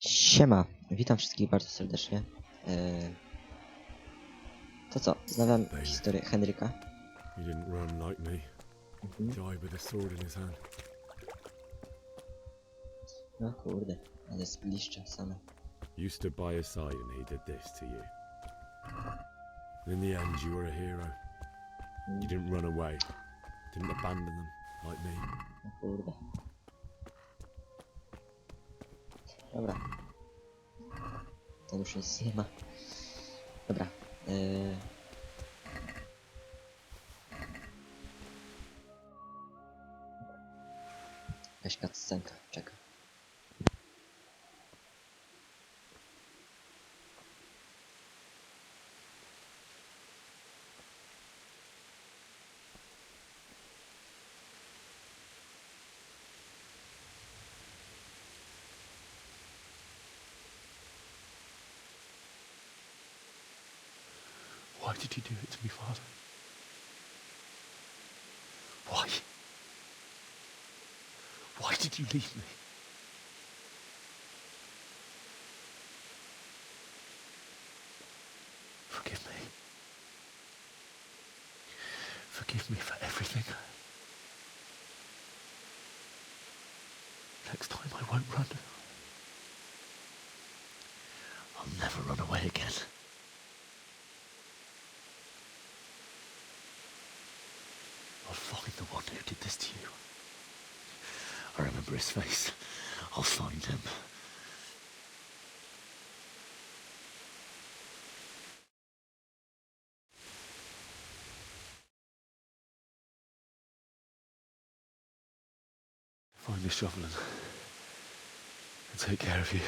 Siema, witam wszystkich bardzo serdecznie. To co, znawiam historię Henryka. He didn't run like me. Die with a sword in his hand. No kurde, ale zbliżcza same. You stood by his side and he did this to you. In the end, you were a hero. You didn't run away. Didn't abandon them like me. No kurde. Dobra. To już nic nie ma. Dobra. Jakaś cutscenka, czekaj. Why did you do it to me, Father? Why? Why did you leave me? Forgive me. Forgive me for everything. Next time I won't run. I'll never run away again. I'll find the one who did this to you. I remember his face. I'll find him. Find the shovel and take care of you.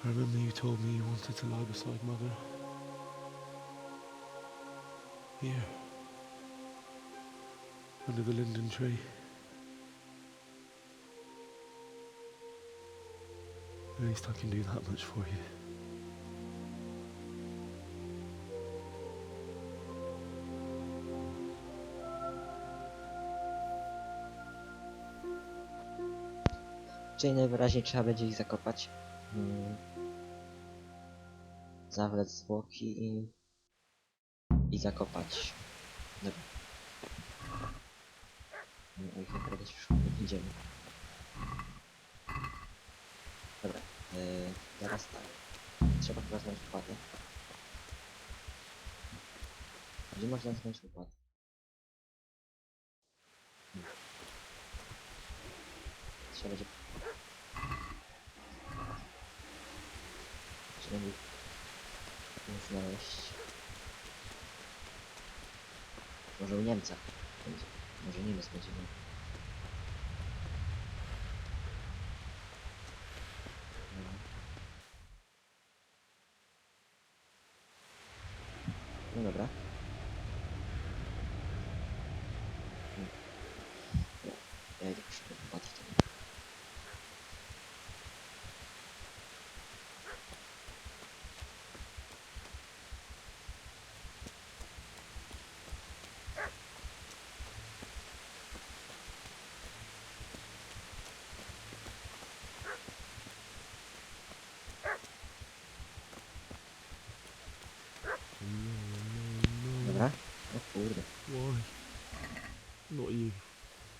I remember you told me you wanted to lie beside Mother. Here. Under the linden tree. At least I can do that much for you. Czyli najwyraźniej trzeba będzie ich zakopać. Zawlec zwłoki i zakopać. Dobra. O ich naprawdę już idziemy. Dobra. Teraz tak. Trzeba chyba znaleźć łopatę. Gdzie można znaleźć łopatę? Trzeba będzie... Trzeba będzie... znaleźć... Może u Niemca będzie. Może Niemiec będzie. No dobra. Ja idę poszukać łopaty wtedy. Dobra. O kurde. Why? Not you.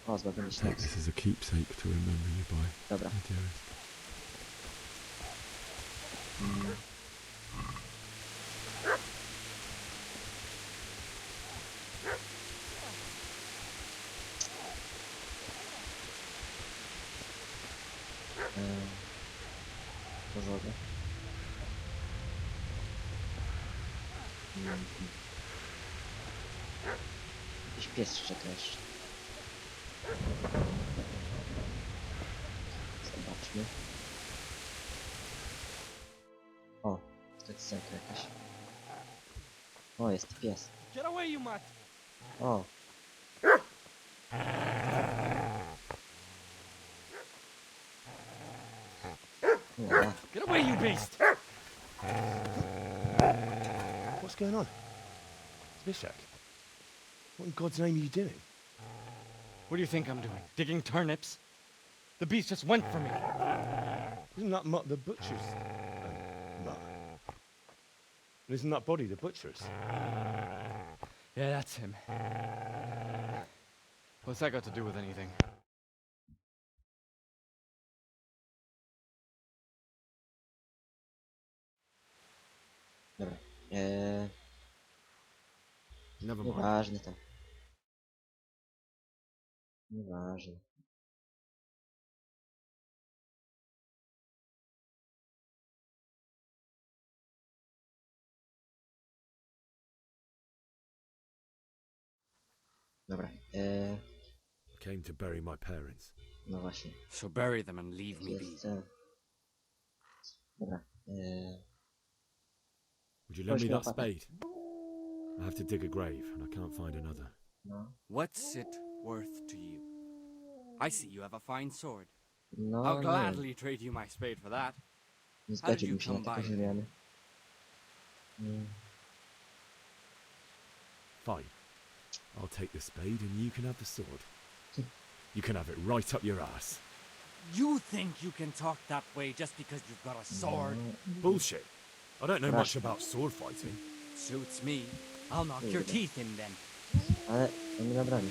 O, zbawiony Take ślad. this as a keepsake to remember you by, Dobra. my dearest. Porządek. Jakiś pies szczeka jeszcze. Zobaczmy. O, to jest scenka jakaś. O, jest pies. Get away, you mutt! O. Dobra. Get away, you beast! What's going on? Zbyszek. What in God's name are you doing? What do you think I'm doing? Digging turnips? The beast just went for me. Isn't that the butcher's? Mutt. And isn't that body the butcher's? Yeah, that's him. What's that got to do with anything? Dobra. Never mind. Nieważne to. Nieważne. Dobra. Came to bury my parents. No właśnie. So bury them and leave me be. Jest... Dobra. Would you lend me Chodź, that łopatę. spade? I have to dig a grave, and I can't find another. No. What's it worth to you? I see you have a fine sword. No, I'll nie. gladly trade you my spade for that. Nie How did you zgodziłbym się na come taką by it? wymianę. Fine. I'll take the spade, and you can have the sword. You can have it right up your ass. You think you can talk that way just because you've got a sword? Bullshit. I don't know much about sword fighting. Suits me. I'll knock your teeth in then. Ale on nie ma broni.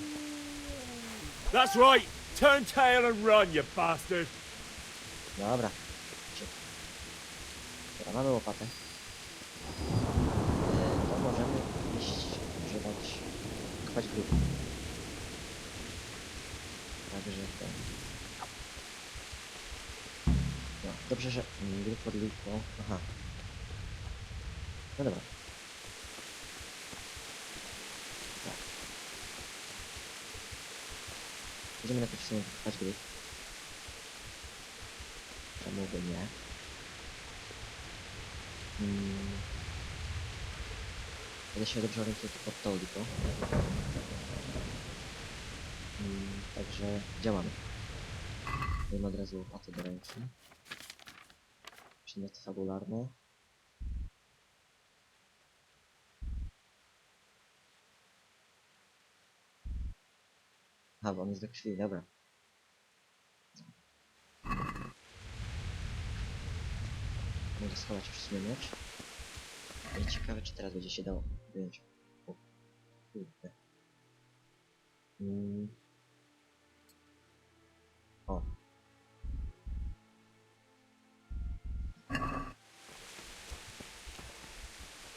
That's right! Turn tail and run, you bastard! Dobra. Dobra, mamy łopatę. To możemy iść używać... kopać grób. Także ten... No, dobrze, że grób pod lupą... Aha. No dobra. Tak. Będziemy najpierw w sumie kopać grób. Czemu by nie? Będę się dobrze orientuję pod tą lipą. Także działamy. Dajmy od razu łopatę do ręki. Przedmioty fabularne. Aha, bo on jest do krwi, dobra. Mogę schować już sobie miecz. I ciekawe, czy teraz będzie się dało wyjąć. O, kurde. O.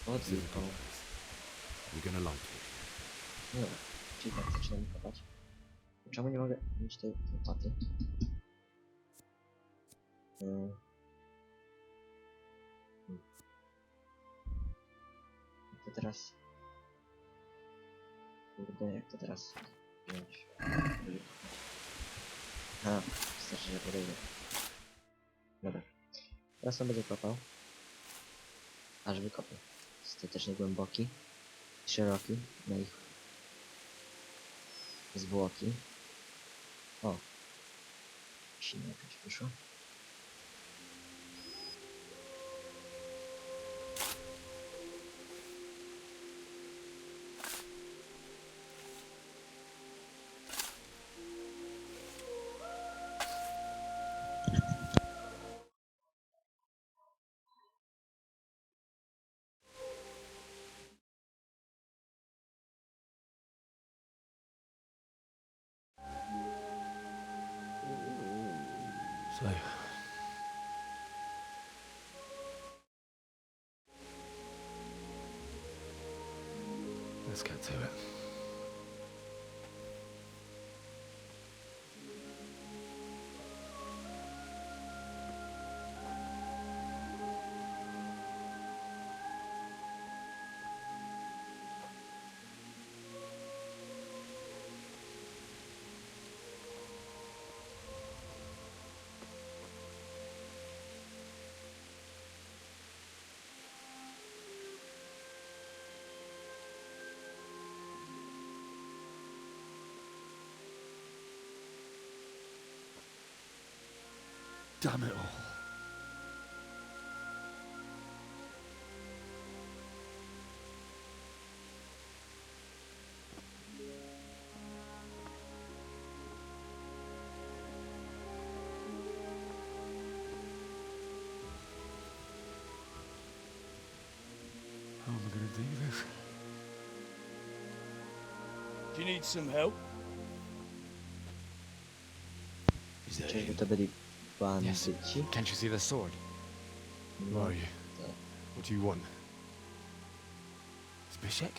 O, This is a tylko. good place. You're gonna like it. No dobra, czyli tak zaczynamy kopać. Czemu nie mogę mieć tej łopaty? Jak to teraz... Kurde, jak to teraz wziąć? A, wystarczy, że podejdę. Dobra. Teraz on będzie kopał. Aż wykopie. Dostatecznie głęboki. Szeroki. Na ich zwłoki. O. Silnie jakaś wyszła. So, let's get to it. Damn it all. Do you need some help? Is that Czyżby him? to byli Yes. bandyci? Can't you see the sword? No, Who are you? What do you want? Zbyszek?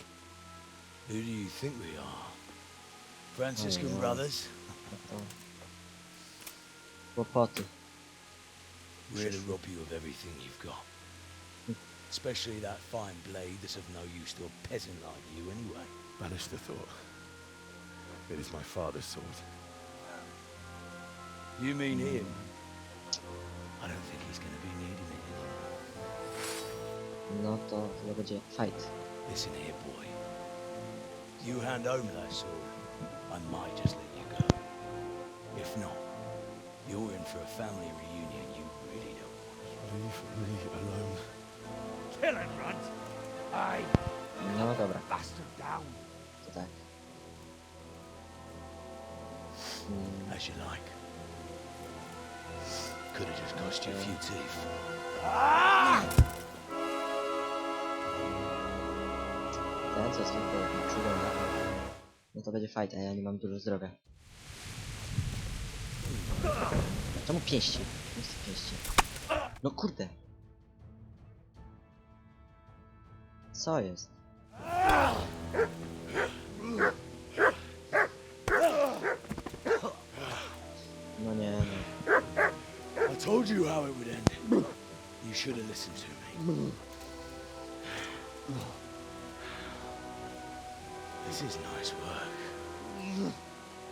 Who do you think we are? Franciscan no. brothers? to... Kłopoty. We're here to rob you of everything you've got. Especially that fine blade that's of no use to a peasant like you anyway. Banish the thought. It is my father's sword. You mean him? I don't think he's gonna be needing it anymore. No to chyba będzie fight. Listen here, boy. You hand over that sword, I might just let you go. If not, you're in for a family reunion you really don't want. Leave me alone. Kill him, Runt! Aye, No dobra, bastard down! to tak. As you like. Could have just cost you a few teeth. Ten co zwykle przygląda. No to będzie fight, a ja nie mam dużo zdrowia. Czemu pięści? Nie chcę pięści. No kurde! Co jest? No nie, no. I told you how it would end. You should have listened to me. This is nice work.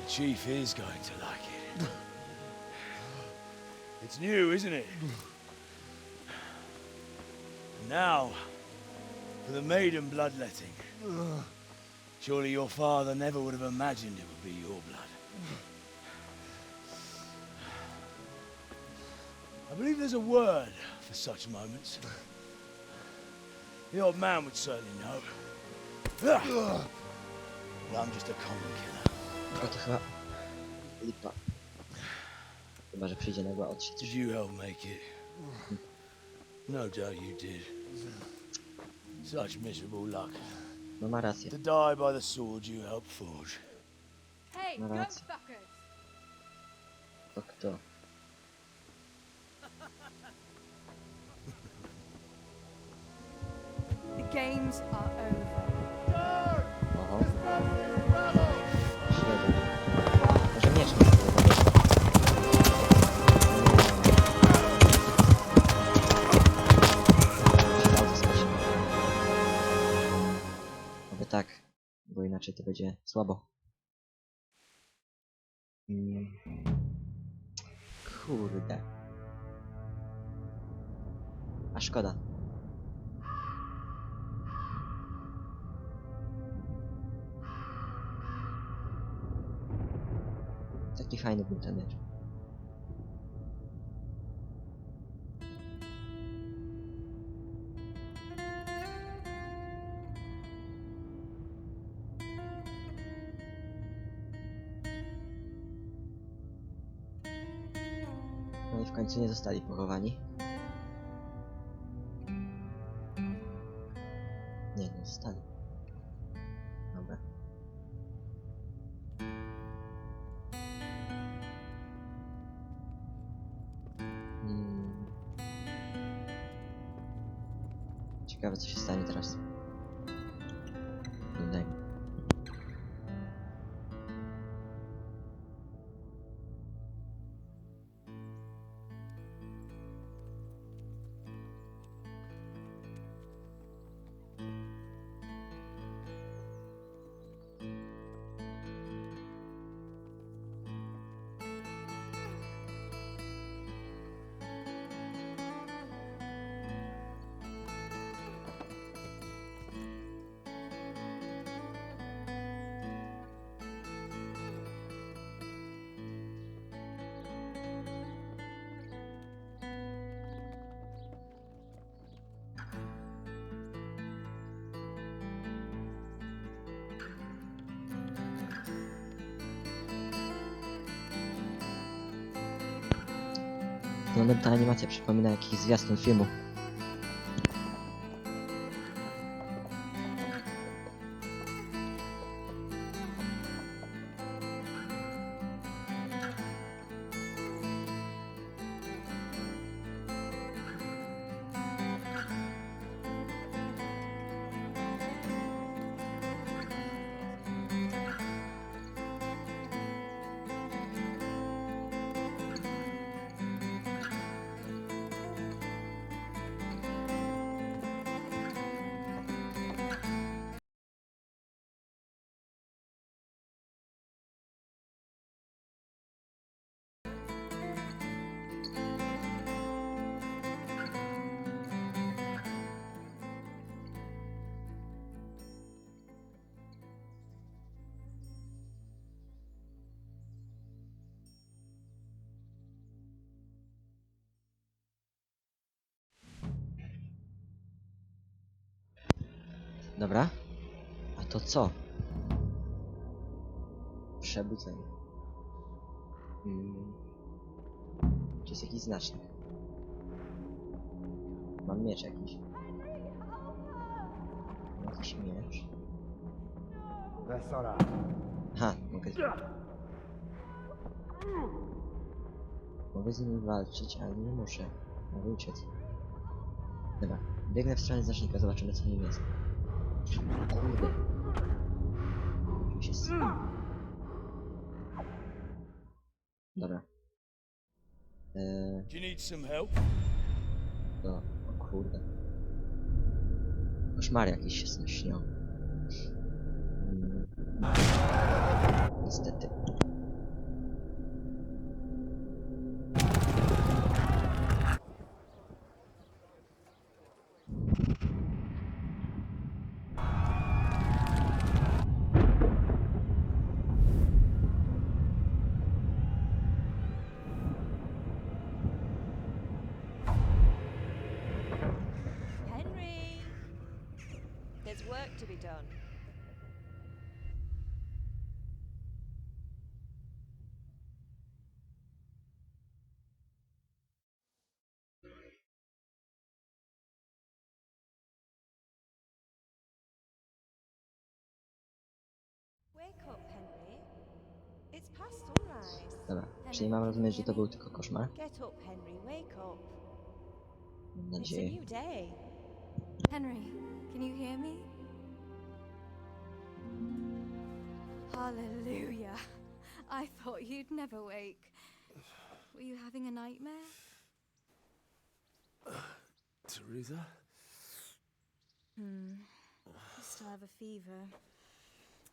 The chief is going to like it. It's new, isn't it? And now, for the maiden bloodletting. Surely your father never would have imagined it would be your blood. I believe there's a word for such moments. The old man would certainly know. Well, I'm just a common killer. No to chyba... Lipa. Chyba, że przyjdzie nagła odsiecz. Did you help make it? No doubt you did. Such miserable luck. No ma rację. To die by the sword you helped forge. Hey, No you rację. fuckers! To kto? The games are over. Oho. Śledzę. Może miecz mi się powiesz. Oby tak, bo inaczej to będzie słabo. Kurde. A szkoda. Taki fajny był ten mecz. No i w końcu nie zostali pochowani. Nie zostali. Dobra. Ciekawe co się stanie teraz. Innego. No ta animacja przypomina jakiś zwiastun filmu. Dobra. A to co? Przebudzenie. Czy jest jakiś znacznik? Mam miecz jakiś. Mam jakiś miecz. Aha, mogę... Mogę z nimi walczyć, ale nie muszę. Mogę uciec. Dobra, biegnę w stronę znacznika, zobaczymy co w nim jest. Kurde. Mi się Dobra. Do you need some help? To... O kurde. Koszmary jakieś się śnią. Niestety. Henry! There's work to be done. Wake up, Henry. It's past sunrise. Dobra, czyli mam rozumieć, że to był tylko koszmar? Get up, Henry. Wake up. Mam It's a nadzieję. new day. Henry, can you hear me? Hallelujah. I thought you'd never wake. Were you having a nightmare? Teresa? You still have a fever.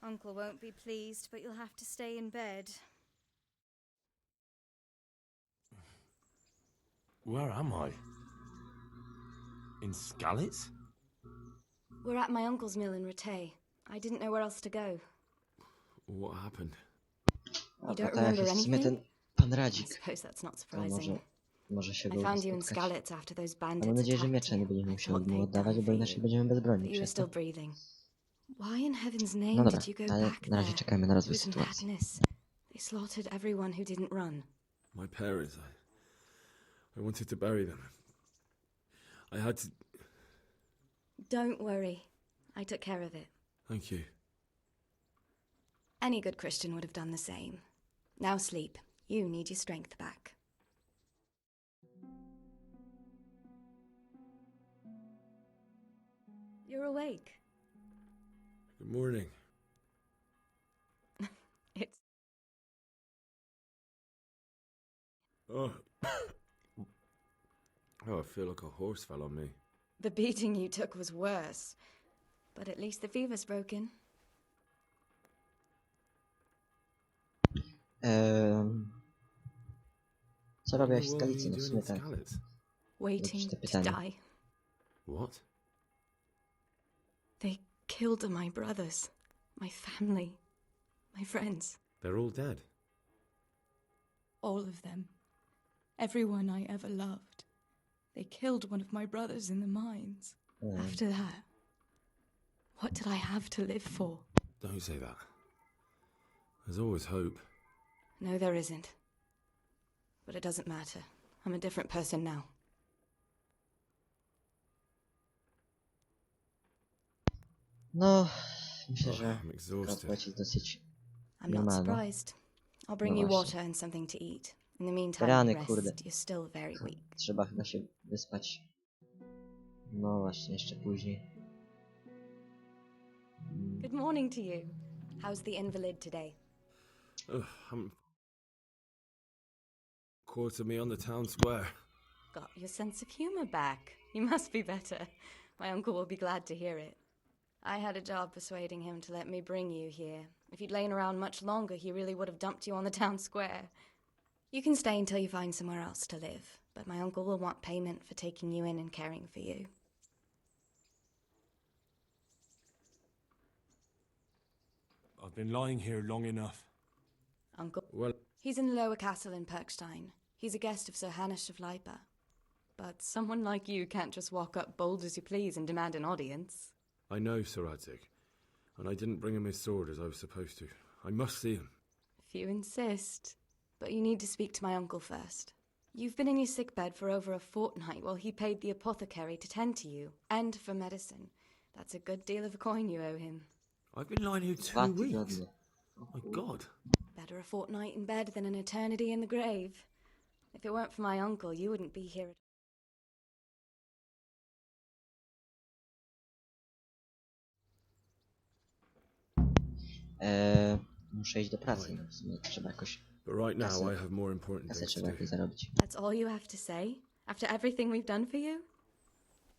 Uncle won't be pleased, but you'll have to stay in bed. Where am I? In Skalicy? We're at my uncle's mill in Ratay. I didn't know where else to go. What happened? A You to don't tak remember jest w sumie ten anything? pan I Radzik. suppose that's not To może, surprising. może się I go found you in spotkać. Skalicy after those Mam bandits nadzieję, że attacked miecza nie you. będziemy I musieli thought mu they'd oddawać, done bo for inaczej you. będziemy bezbronni But you were przez still to. breathing. Why in heaven's name No dobra, did you go ale back na razie there? czekajmy na rozwój It was sytuacji. madness. They slaughtered everyone who didn't run. My parents, I wanted to bury them. I had to... Don't worry. I took care of it. Thank you. Any good Christian would have done the same. Now sleep. You need your strength back. You're awake. Good morning. It's Oh. Oh, I feel like a horse fell on me. the beating you took was worse. But at least the fever's broken. Co What in robiłaś the w world are Skalicy? you No w doing sumie in tak. Skalicy? Waiting te to pytania. die. What? They killed my brothers. My family. My friends. They're all dead. All of them. Everyone I ever loved. They killed one of my brothers in the mines. After that, what did I have to live for? Don't say that. There's always hope. No, there isn't. But it doesn't matter. I'm a different person now. No, myślę, Oh, że I'm exhausted. odpowiedź jest dosyć I'm not normalna. surprised. I'll bring No you właśnie. water and something to eat. In the meantime, Rany, rest. kurde. You're still very weak. Trzeba chyba się wyspać. No właśnie, jeszcze później. Good morning to you. How's the invalid today? I'm... Quarter me on the town square. Got your sense of humor back. You must be better. My uncle will be glad to hear it. I had a job persuading him to let me bring you here. If you'd lain around much longer, he really would have dumped you on the town square. You can stay until you find somewhere else to live, but my uncle will want payment for taking you in and caring for you. I've been lying here long enough. Uncle? Well, He's in the lower castle in Perkstein. He's a guest of Sir Hanish of Leipa. But someone like you can't just walk up bold as you please and demand an audience. I know Sir Adzik, and I didn't bring him his sword as I was supposed to. I must see him. If you insist. But you need to speak to my uncle first. You've been in your sickbed for over a fortnight while he paid the apothecary to tend to you, and for medicine. That's a good deal of coin you owe him. I've been lying here 2 2 weeks. tygodnie. O My kurde. God. Better a fortnight in bed than an eternity in the grave. If it weren't for my uncle, you wouldn't be here at Muszę iść do pracy, no w sumie trzeba jakoś... But right now, Kasę. I have more important Kasę things to trzeba do. jakoś zarobić. That's all you have to say? After everything we've done for you?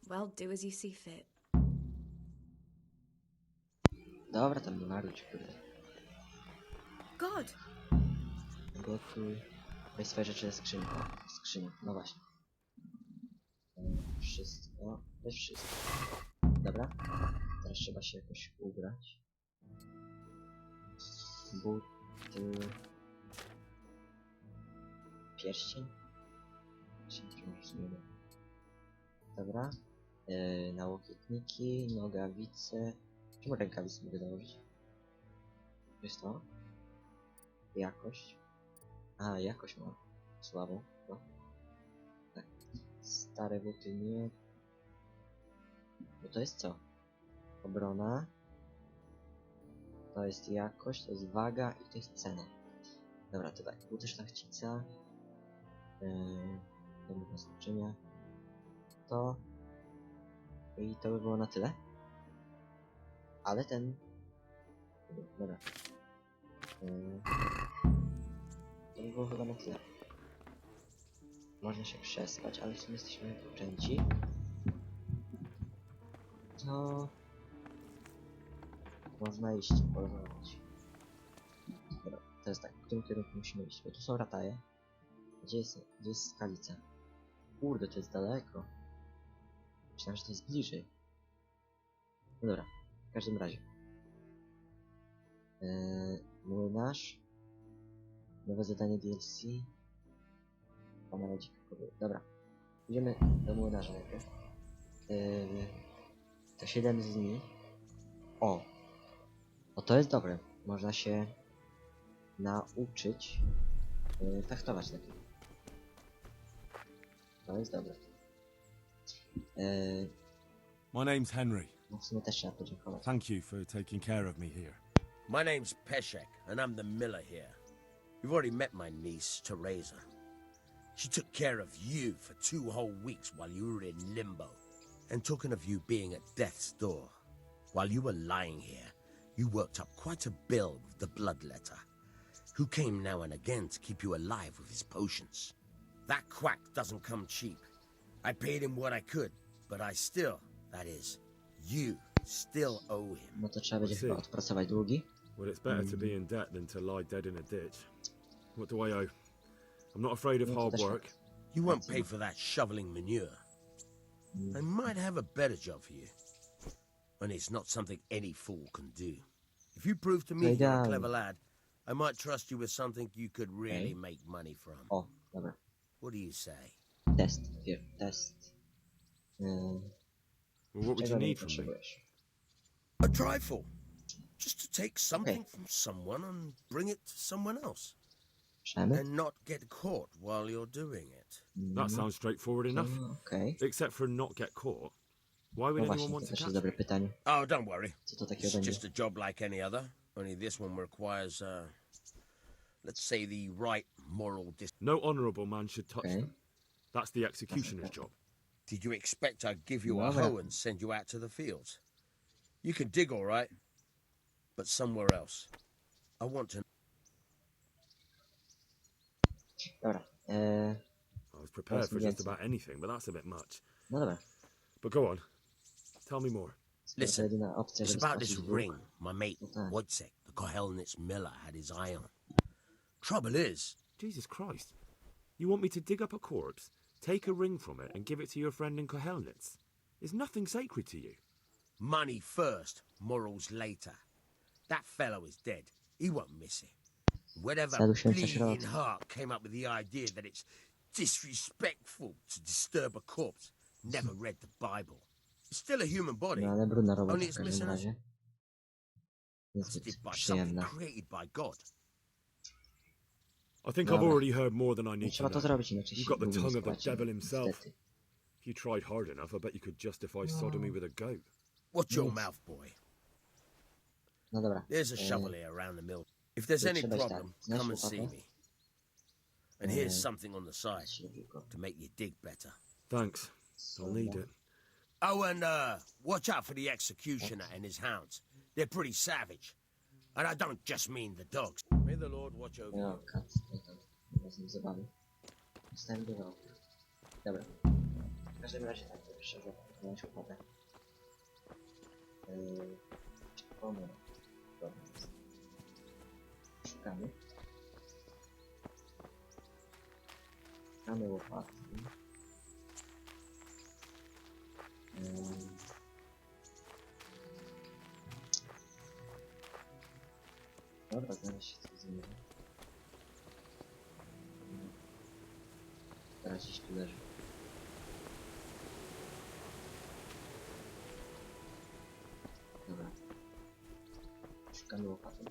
Well, do as you see fit. Dobra, tam nie marudź, kurde. God! Gotuj. Weź swoje rzeczy ze skrzyni. O, skrzyni, no właśnie. Wszystko. Weź wszystko. Dobra. Teraz trzeba się jakoś ubrać. Buty. Pierścień? Dobra. Nałokietniki, nogawice. Czemu rękawice mogę założyć? To jest to? Jakość. A, jakość mam. Słabą. No. Tak. Stare buty nie. No to jest co? Obrona. To jest jakość, to jest waga i to jest cena. Dobra, to tak. Buty szlachcica. Do skoczenia. To. I to by było na tyle. Ale ten... Dobra. To by było chyba na tyle. Można się przespać, ale w sumie jesteśmy wypoczęci. To... Można iść, porozmawiać. Dobra, to jest tak, w którym kierunku musimy iść? Bo tu są rataje. Gdzie jest Skalica? Kurde, to jest daleko. Myślałem, że to jest bliżej. No dobra, w każdym razie. Młynarz. Nowe zadanie DLC. Pana dzika kobieta. Dobra. Idziemy do młynarza najpierw. To 7 dni. O! O, to jest dobre. Można się nauczyć fechtować lepiej. To jest dobre. My name's Henry. No w sumie też trzeba podziękować. Thank you for taking care of me here. My name's Peshek, and I'm the miller here. You've already met my niece, Teresa. She took care of you for 2 whole weeks while you were in limbo. And talking of you being at death's door, while you were lying here, you worked up quite a bill with the bloodletter, who came now and again to keep you alive with his potions. That quack doesn't come cheap. I paid him what I could, but I still, that is, you still owe him. No to trzeba będzie chyba odpracować długi. Well, it's better to be in debt than to lie dead in a ditch. What do I owe? I'm not afraid of hard work. You won't pay for that shoveling manure. I might have a better job for you. And it's not something any fool can do. If you prove to me you're a clever lad, I might trust you with something you could really make money from. O, dobra. What do you say? Test, test. Well, what would you need from me? A trifle. Just to take something from someone and bring it to someone else. And not get caught while you're doing it. That sounds straightforward enough. Okay. Except for not get caught. Why would No anyone właśnie, want to to też catch jest dobre me? pytanie. Oh, don't worry. Co to takiego It's będzie? just a job like any other. Only this one requires, let's say the right moral No honourable man should touch them. That's the executioner's job. Did you expect I'd give you a hoe and send you out to the fields? You can dig all right, but somewhere else. I want to... Dobra. I was prepared for just about anything, but that's a bit much. No dobra. But go on. Tell me more. Listen, opcja, it's żeby about this spłacić dług. ring my mate Wojciech, the Kohelnitz miller, had his eye on. Trouble is... Jesus Christ. You want me to dig up a corpse, take a ring from it, and give it to your friend in Kohelnitz? Is nothing sacred to you? Money first, morals later. That fellow is dead. He won't miss it. Whatever bleeding heart came up with the idea that it's disrespectful to disturb a corpse never read the Bible. It's still a human body, No ale brudna robota only w it's każdym missing a... razie. It's Niezbyt did by something przyjemna. created by God. I think I've Dobra. already heard more than I No i need to trzeba to know. zrobić, inaczej You've się got the długo nie tongue of the spłacimy, devil himself. niestety. If you tried hard enough, I bet you could justify sodomy with a goat. Watch your Nic. mouth, boy. No dobra. There's a shovel here around the mill. If there's to any trzeba iść problem, tak. Znasz come and see łopatę? me. And here's something on the side Śledziłko. to make you dig better. Thanks. I'll need it. Oh, and watch out for the executioner and his hounds. They're pretty savage. And I don't just mean the dogs. May the Lord watch over you. No, kat. Razem zabawy. Dostałem dużo opór. Dobra. W każdym razie tak, pierwsza zaproponować łopatę. Komu? Dobra. Szukamy. Szukamy łopaty. Dobra, zaraz się coś zmieni. Teraz gdzieś tu leży. Dobra. Szukamy łopaty.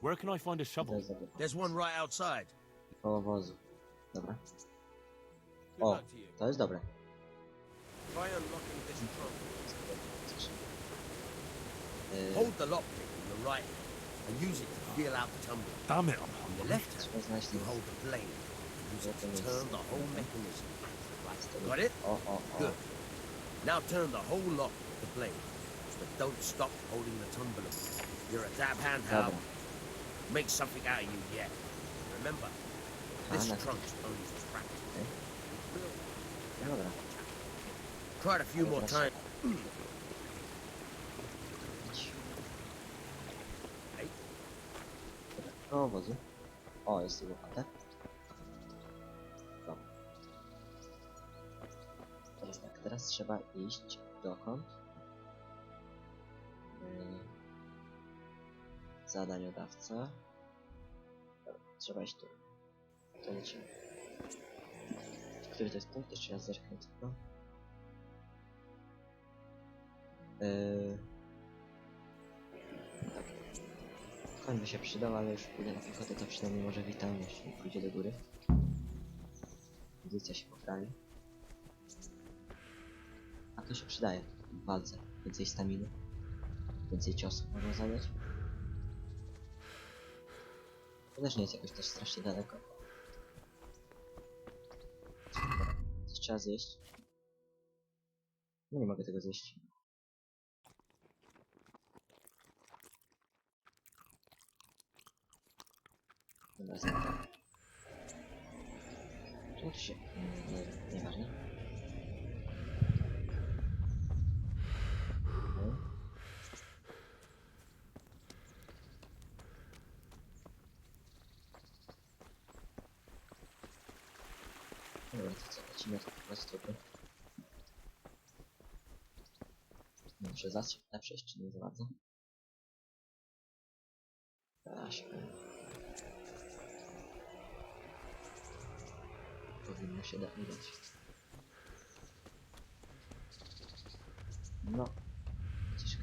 Where can I find a To shovel? jest dobre. There's one right outside. Koło wozu. Dobra. Good O, luck to you. to jest dobre. Try unlocking this trunk. Yy, Hold the lockpick in your right hand and use it to feel out the tumbler. Damn it, I'm In the hungry. left hand, trzeba znaleźć you ten... hold the blade and use it to turn the whole mechanism. z Got it? O, o, o. Good. Now turn the whole lock with the blade, but don't stop holding the tumbler. You're a dab hand, Hal. Dobra. Make something out of you yet. Remember, this Aha, trunk's only for practice. Dobra. Try it a few more times. Koło wozu. O, jest tu łopata. Dobra. Teraz tak, teraz trzeba iść dokąd? Zadaniodawca. Dobra, trzeba iść tu. To lecimy. Który to jest punkt? Jeszcze raz zerknę tylko. Tak. Koń by się przydał, ale już pójdę na piechotę, to przynajmniej może witalność nie pójdzie do góry. Kondycja się poprawi. A to się przydaje w walce. Więcej staminy. Więcej ciosów można zadać. To też nie jest jakoś też strasznie daleko. Dobra, coś trzeba zjeść. No nie mogę tego zjeść. Dobra, zamknę. Czemu tu się... Nieważne. Dobra, to co, lecimy po prostu tu. Muszę zastrzyk na przejść, czy nie za bardzo? Da się. Powinno się udać. No. Ciężko.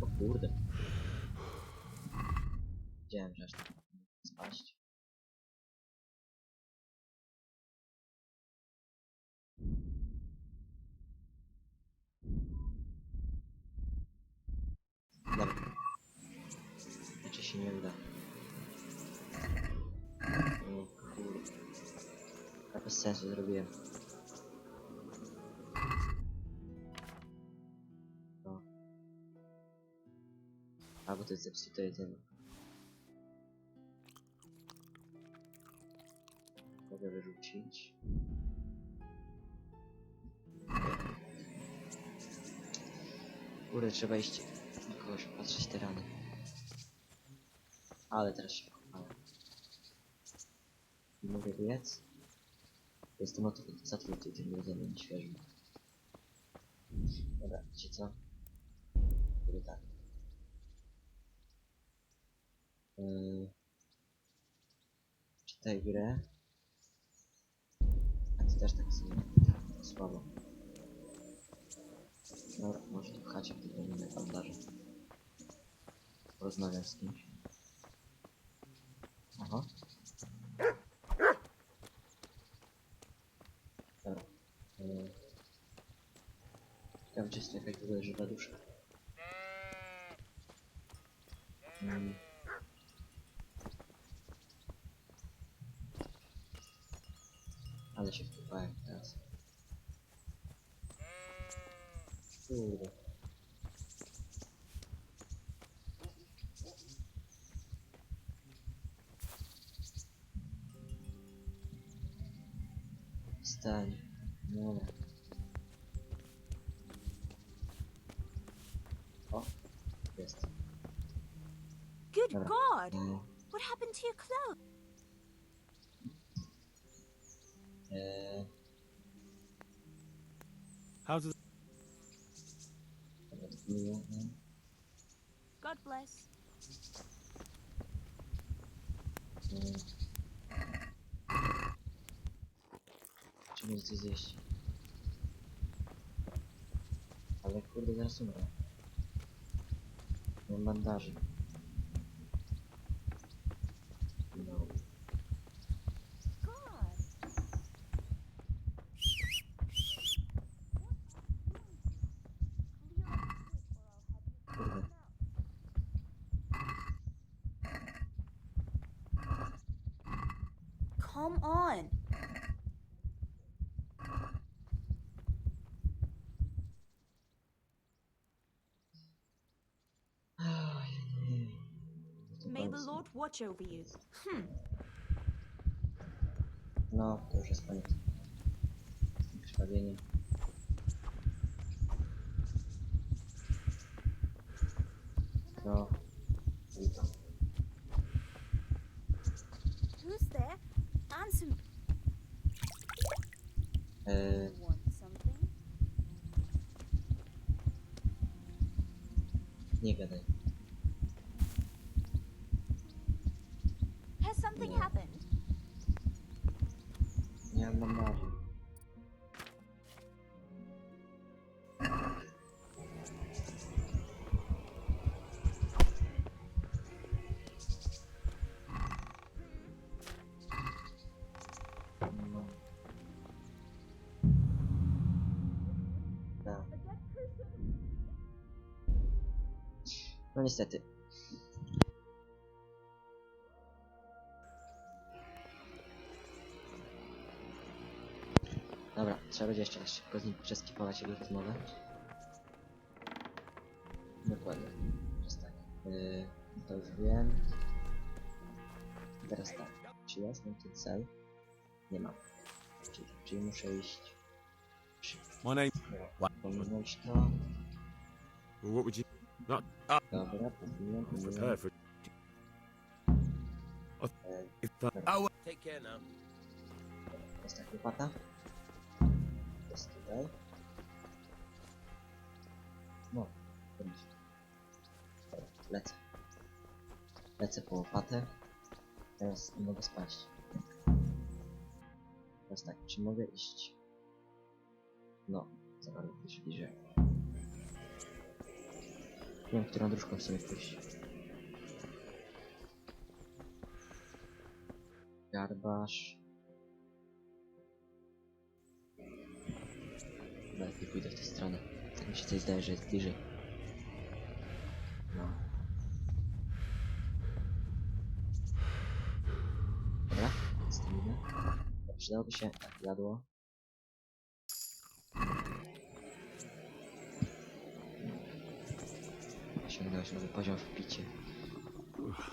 O kurde. Wiedziałem, że aż tak spaść. Dobra. Znaczy się nie uda. O kurde. Ja bez sensu zrobiłem. No. A, bo to jest zepsute jedzenie. Mogę wyrzucić. Kurde, trzeba iść na kogoś patrzeć te rany. Ale teraz się wkopałem. Nie mogę biec. Jestem zatruty tym jedzeniem świeżym. Dobra, wiecie co? Który tak. Czytaj grę. A ty też tak sobie słabo. No, może tu w chacie w tym innym bandaże. Porozmawiam z kimś. Aha. Dobra. Ciekawe, czy jest tu jakaś w ogóle żywa dusza. Ale się wkopałem teraz. Kurde. Stań. Dobra. O, jest. Good Dobra. God! What happened to your clothes? How does... God bless. Czy mieć coś zjeść? Ale kurde, zaraz umrę. Mam bandaży. No. God! Kurde. Come on! May the Lord watch over you. No, to już jest koniec. Krwawienie. No. Witam. Who's there? Answer me. Want something? Nie gadaj. Has something happened? Nie mam bandaży. No. Tak. No niestety. Dobra, trzeba będzie jeszcze raz szybko z nim przeskipować jego rozmowę. Dokładnie. Przestań. To już wiem. Teraz tak. Czy ja znam ten cel? Nie mam. Czyli muszę iść. My name. Pominąć to. Well, what would you... Not... Dobra, pominąłem. Prepare for... Take care now. Jest ta łopata. Jest tutaj. No, będzie. Dobra, lecę. Lecę po łopatę. Teraz nie mogę spaść. Teraz tak, czy mogę iść? No, zaraz już bliżej. Nie wiem, którą dróżką chcę pójść. Garbarz. Lepiej pójdę w tę stronę. Tak mi się coś zdaje, że jest bliżej. No. Dobra, stawimy. Przydałoby się tak jadło. Osiągnąłeś nowy poziom w picie.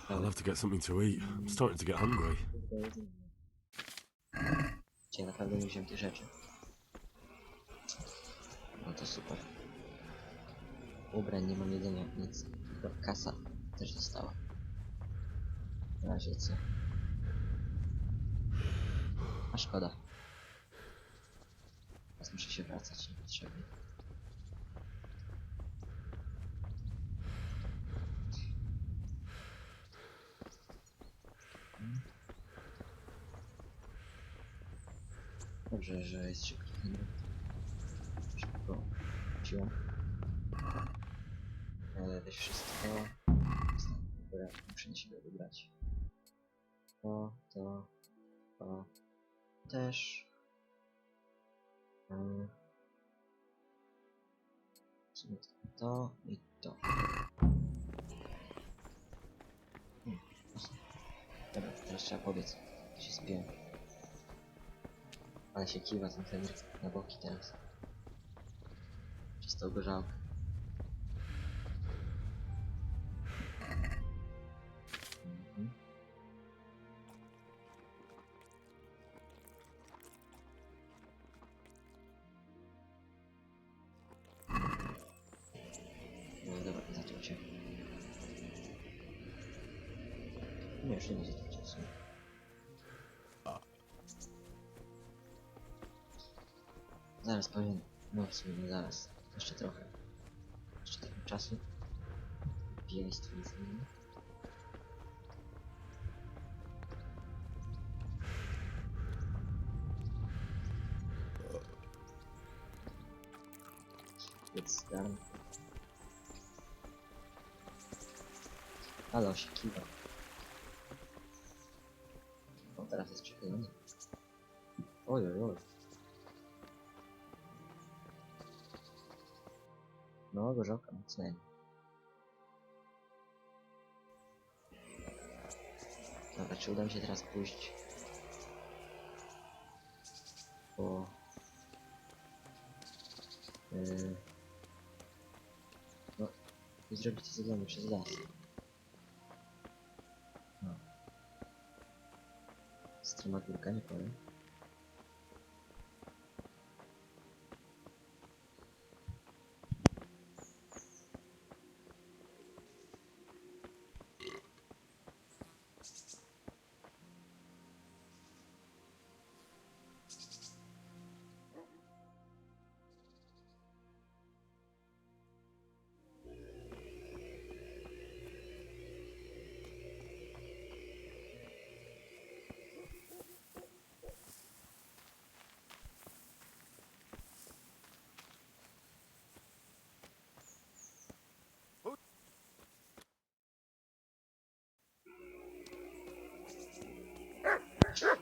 I'll have to get something to eat. I'm starting to get hungry. Dzisiaj naprawdę nie wziąłem tych rzeczy. No to super. Ubrań nie mam, jedzenia, nic. Tylko kasa też została. Na razie co? A szkoda. Teraz muszę się wracać niepotrzebnie. Dobrze, że jest szybki Henryk. Szybko wróciłem. Weź wszystko. Dobra, muszę się wybrać. To też. W sumie to i to. Dobra, teraz trzeba pobiec. Się spię. Ale się kiwa ten Henryk na boki teraz. Przez tą gorzałkę. No dobra, zaczął się. Nie, już nie ma zacząć w sumie. Zaraz powiem, no w sumie nie zaraz. Jeszcze trochę. Jeszcze trochę czasu. Pijaństwo nic nie ma. Więc darm. Ale osiekiwa. O, teraz jest przychylony. Oj, oj, oj. No, gorzałka mocnego. Dobra, czy uda mi się teraz pójść po... no, i zrobić to zadanie przez las. No. Stroma górka, nie powiem.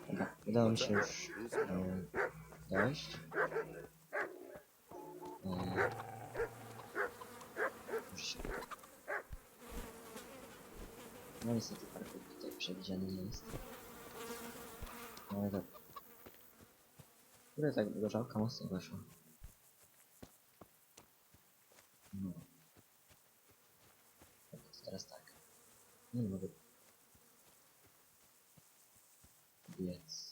Dobra, udało mi się już dojść. Już się... No niestety parkour tutaj przewidziany nie jest. Ale dobra. Kurde, tak gorzałka mocno weszła. No. To teraz tak. Nie mogę biec.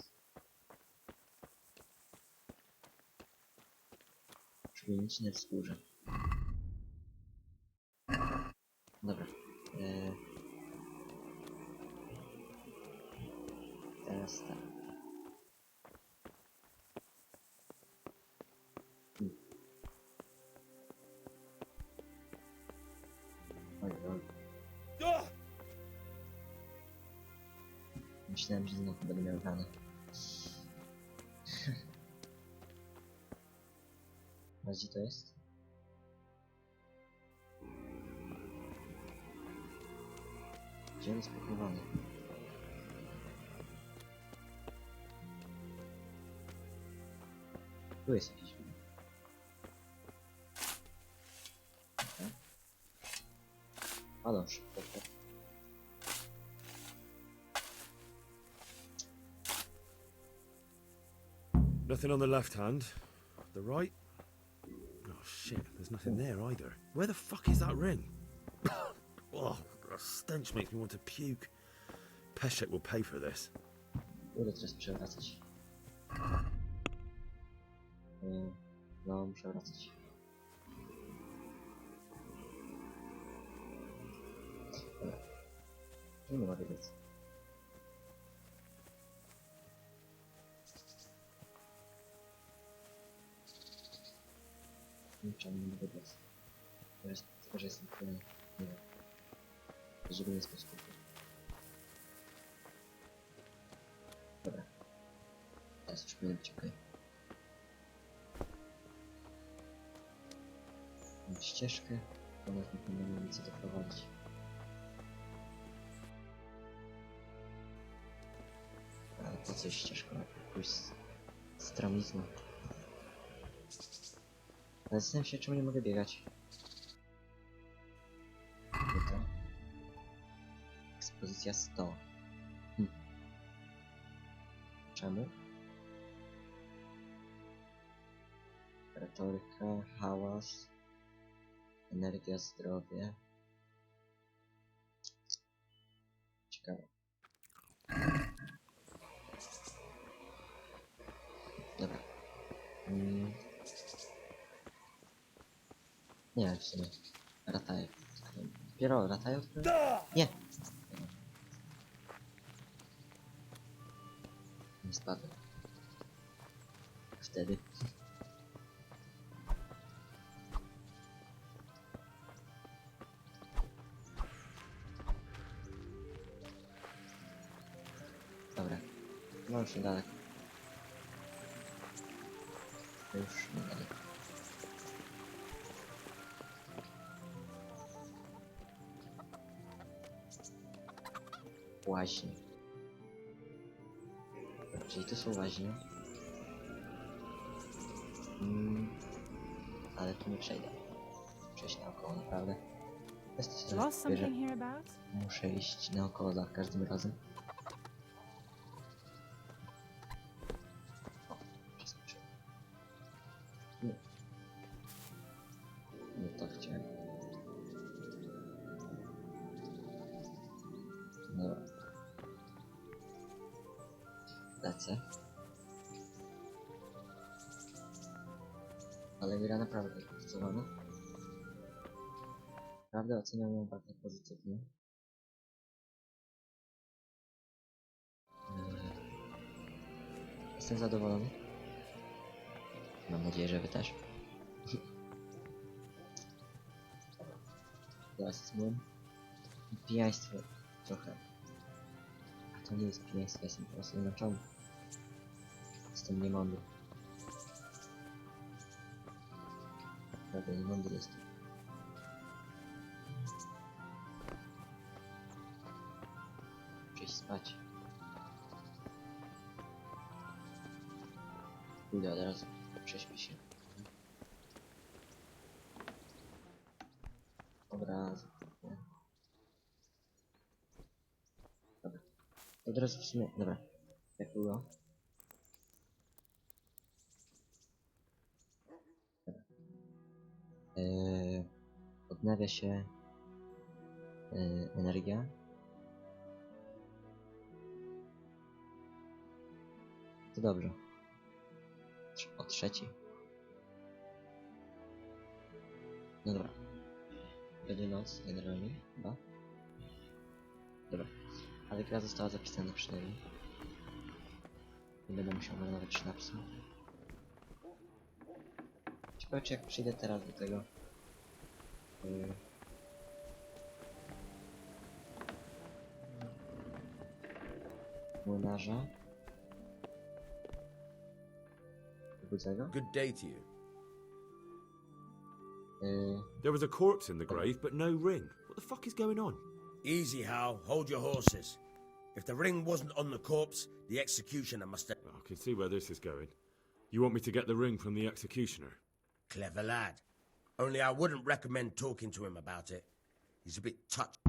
Szubienicne wzgórze. Dobra. Teraz tak. Oj, oj. Myślałem, że znowu będę miał ranę. A gdzie to jest? Gdzie on jest pochowany? Tu jest jakiś. Okay. Ale szybko. Nothing on the left hand. The right? Oh shit, there's nothing there either. Where the fuck is that ring? Oh, the stench makes me want to puke. Peshek will pay for this. Będę teraz przewracać. No, muszę wracać. Dobra. Tu nie mogę biec. Niczemu nie mogę biec. Tylko, że jestem tutaj, nie wiem. Żeby nie spać tylko. Dobra. Teraz już powinien być okej. ścieżkę, bo nas nie powinno nic co doprowadzić. Ale po co ścieżką? Jakąś stramizną. Ale zastanawiam się, czemu nie mogę biegać. To. Ekspozycja 100. Czemu? Retoryka, hałas, energia, zdrowie. Ciekawe. Dobra. Nie wiem w sumie. Rataje. Dopiero rataje odkryłem? Nie! Nie spadłem. Wtedy. Dobra. No już niedaleko. Już niedaleko. Łaźnie. Czyli to są łaźnie. Ale tu nie przejdę. Przejść naokoło, naprawdę. Jest to sobie Lost wierzę. something hereabouts? Muszę iść naokoło za każdym razem. O, przeskoczyłem. Nie. Nie to chciałem. No. Lecę. Ale gra naprawdę zdecydowana. Naprawdę oceniam ją bardzo pozytywnie. Jestem zadowolony. Mam nadzieję, że wy też. Teraz jest mój pijaństwo trochę. A to nie jest pijaństwo, jestem po prostu zmęczony. Jestem niemądry. Naprawdę niemądry jestem. Muszę iść spać. Pójdę od razu, prześpię się. Dobra. Dobra. Od razu w sumie, dobra. Jak było? Dobra. Odnawia się energia. To dobrze. O trzeciej. No dobra. Będzie noc, generalnie, chyba. Dobra. Ale gra została zapisana przynajmniej. Nie będę musiał marnować sznapsu. Ciekawe, czy jak przyjdę teraz do tego... młynarza. Budzę Good day to you. There was a corpse in the grave, but no ring. What the fuck is going on? Easy, Hal. Hold your horses. If the ring wasn't on the corpse, the executioner must have... I can see where this is going. You want me to get the ring from the executioner? Clever lad. Only I wouldn't recommend talking to him about it. He's a bit touched.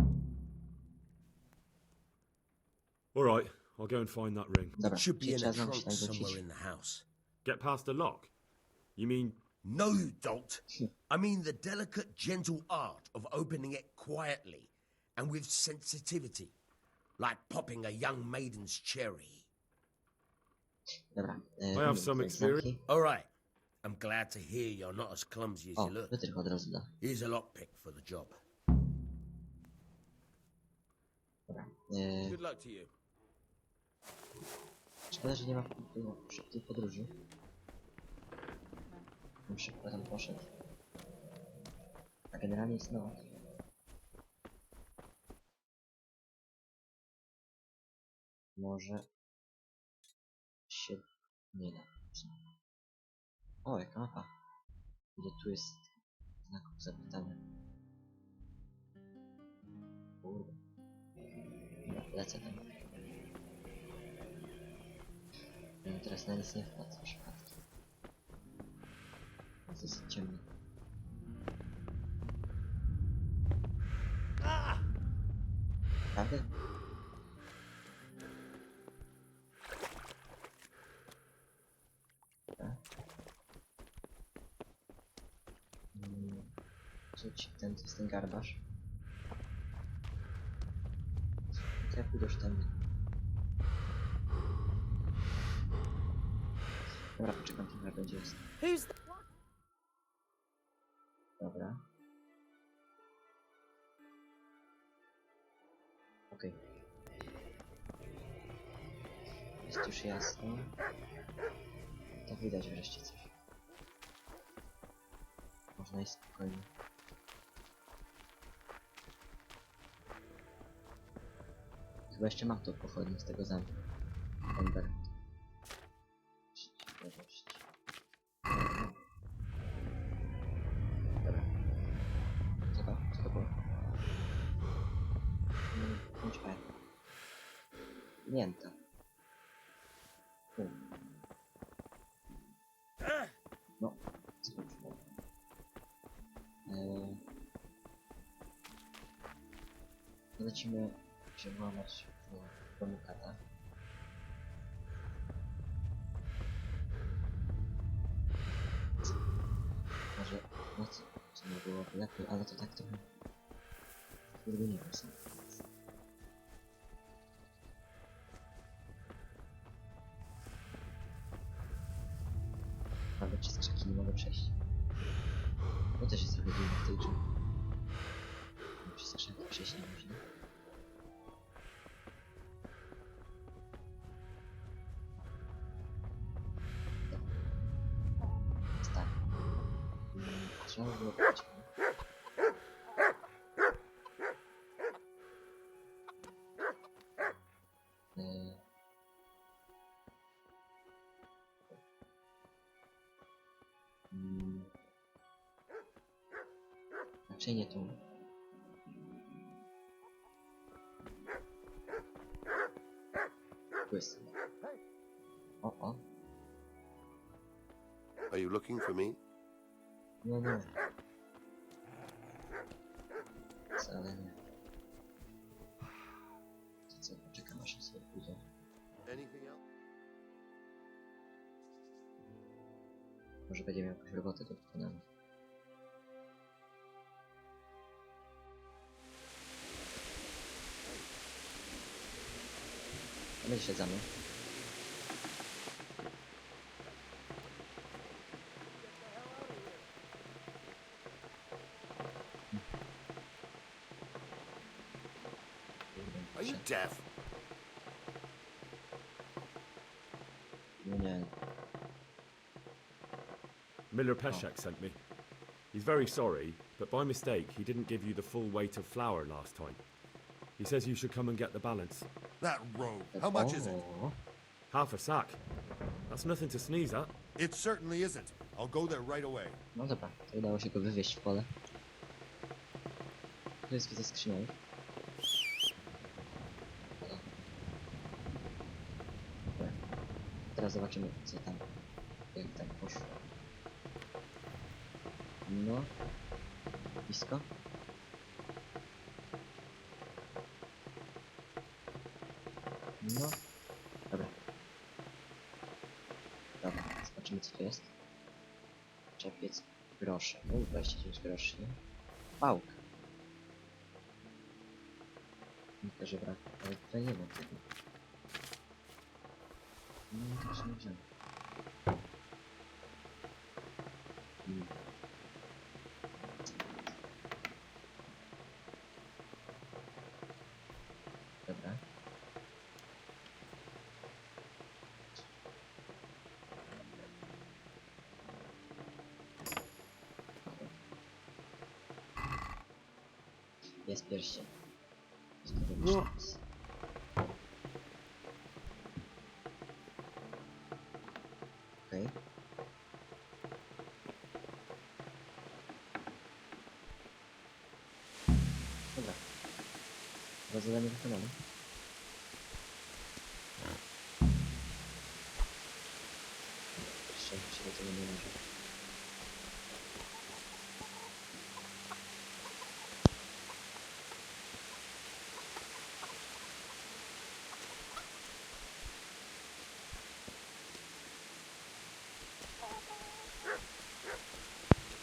All right, I'll go and find that ring. Dobra, It should be in trzeba a znowu trunk się tak somewhere wrócić. in the house. Get past the lock? You mean... No, you don't. I mean the delicate, gentle art of opening it quietly and with sensitivity, like popping a young maiden's cherry. Dobra. I have some experience. All right. I'm glad to hear you're not as clumsy as O, you look. wytrych od razu da. Here's a lockpick for the job. Dobra. Good luck to you. Szkoda, że nie ma szybkiej podróży. Bym szybko tam poszedł. A generalnie jest noc. Może się nie da. O, jaka mapa. Gdzie tu jest znaków zapytania. Kurde. Dobra, lecę tam. No teraz na nic nie wpadł przypadkiem. Jest dosyć ciemno. Prawda? Dobra. Rzuć ten, to jest ten garbarz. To ja pójdę już tędy. Dobra, poczekam, chyba będzie jest. Dobra. Okej. Jest już jasno. To widać wreszcie coś. Można iść spokojnie. Chyba jeszcze mam to pochodnie z tego zamku. Ember. Dobra. Co to było? Bądź fajnie. Mięta. No, zobaczmy. Lecimy się włamać w domu kata. Może no co nie byłoby lepiej, ale to tak trochę kurde nie wiem sam. Ale przez krzaki nie mogę przejść. To też jest trochę dziwne w tej grze. Przez krzaki przejść nie można. Tak. Trzeba było być. Raczej nie tu. Tu jest. O. Are you looking for me? Nie. Wcale nie. To co, poczekam aż sobie pójdzie. Anything else? Może będzie miał jakąś robotę do wykonania. A my siedzamy. Are you deaf? Nie. Miller Peshek sent me. He's very sorry, but by mistake he didn't give you the full weight of flour last time. He says you should come and get the balance. That rogue. How much is it? Half a sack. That's nothing to sneeze at. It certainly isn't. I'll go there right away. No dobra, to udało się go wywieźć w pole. Tu jest widzę skrzynią. Dobra. Teraz zobaczymy co tam. Jak tam poszło. No. Blisko. No. Dobra. Dobra, zobaczymy co to jest. Czepiec groszy. No, 29 groszy. Pałka. Mi też brak, ale tutaj nie ma tego. No, to się nie wziąłem. Dobra. Jest pierścień. Jest to wyłącznik. Okej. Chyba zadanie wykonane. Jeszcze się do tego nie może.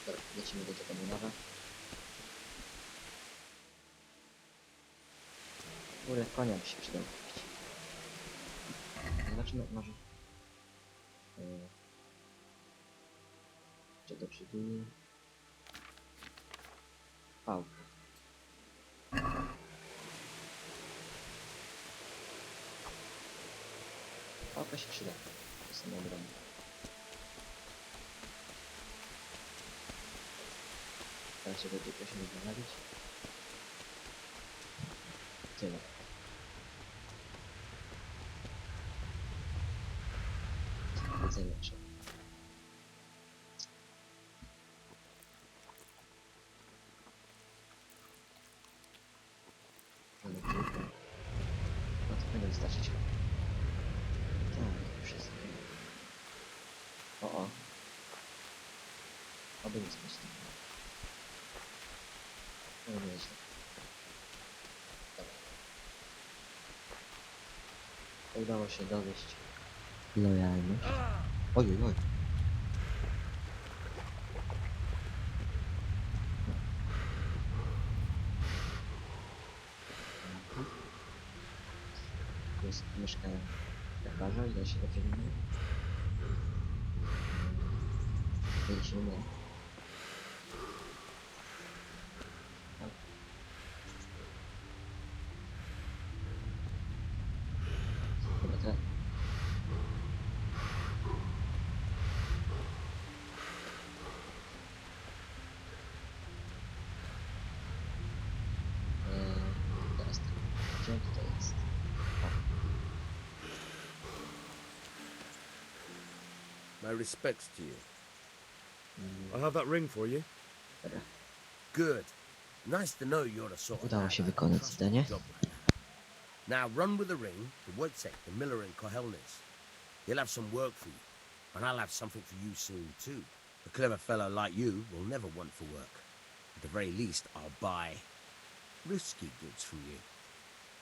Dobra, lecimy do tego murawa. Kurde, konia by się przydał kupić. Zobaczymy, może... Czy to przybije? Pałkę. Pałka się przyda. To są obrony. Teraz się będzie prosimy wywadzić. Tyle. Jedzenie trzeba. Ale tylko... No to powinno wystarczyć. Tak, już jest. O. Oby nie spać. No nie jest źle. Dobra. Udało się dowieść lojalność. Ojej. Tu jest mieszkają lekarza i da się dobrze wymienić. Jeżeli się nie Dobra, teraz. Teraz tak. Gdzie on tutaj jest? My respects to you. I have that ring for you. Dobra. Good. Nice to know you're the sort of Udało man się I'd wykonać trust zadanie. with a job like that. Now run with the ring to Wojtek, the miller in Kohelnis. He'll have some work for you, and I'll have something for you soon too. A clever fellow like you will never want for work. At the very least, I'll buy risky goods from you.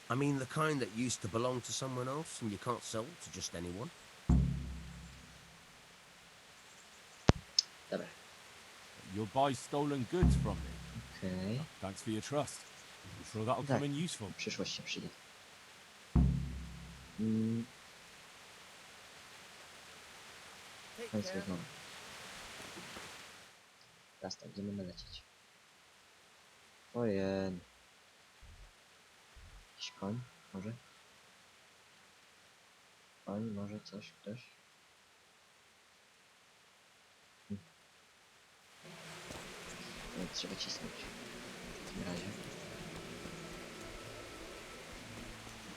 I mean the kind that used to belong to someone else and you can't sell to just anyone. Dobra. You'll buy stolen goods from me. Okej. Thanks for your trust. I'm sure that'll Tak. come in useful. W przyszłości się przyda. Więc wygląda. Teraz tak, gdzie mamy lecieć? Ojej. Jakiś koń? Może? Koń, może coś, ktoś? No, trzeba cisnąć. W takim razie.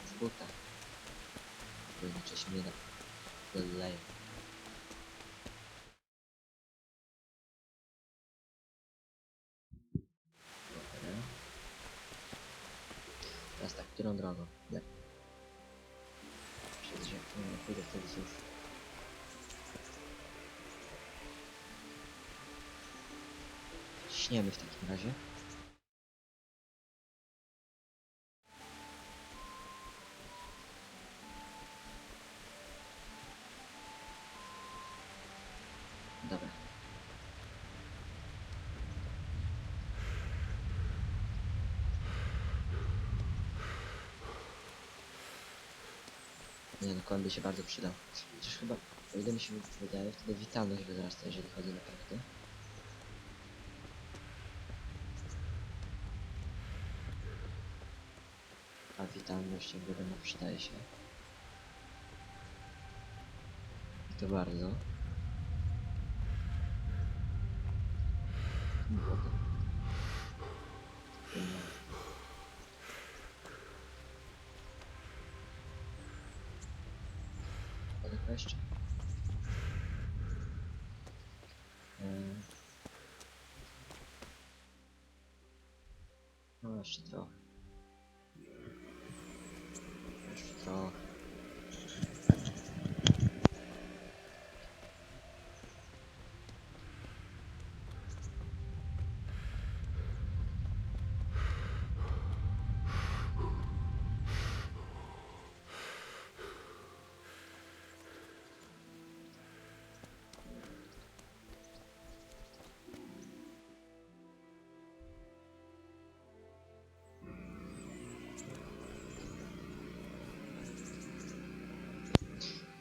W buta. Bo inaczej się nie da. Doleję. Dobra. Teraz tak, którą drogą? Nie. Przez rzekę, nie pójdę wtedy wzdłuż. Śniemy w takim razie. Dobra. Nie no, koń by się bardzo przydał. Chociaż chyba, o ile mi się wydaje, wtedy witalność wzrasta, jeżeli chodzi na kartę. A witalność, jak wiadomo, przydaje się. I to bardzo. Woda. Daleko jeszcze? No jeszcze trochę. trochę.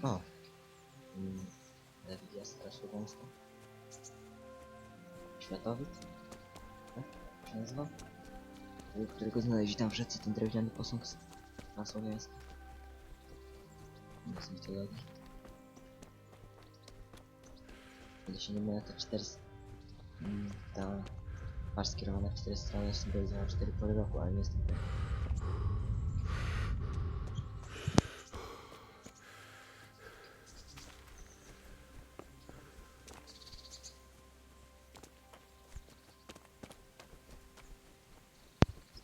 O! Lewidia strasznie gęsto. Światowid? Tak? Jak się nazywa? Tego, którego znaleźli tam w rzece, ten drewniany posąg z masłowiański. Z mitologii. Kiedy się nie mylę, to 4... ta twarz skierowana w 4 strony symbolizowała 4 pory roku, ale nie jestem pewien.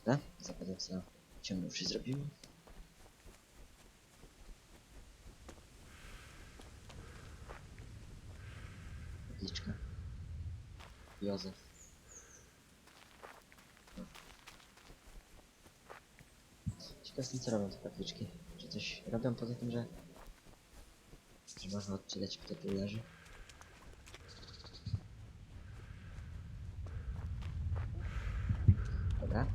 Dobra, zapadek za ciągnąwszy zrobimy. Tabliczka. Józef. Ciekaw jestem, co robią te tabliczki. Czy coś robią poza tym, że można odczytać, kto tu leży? Dobra.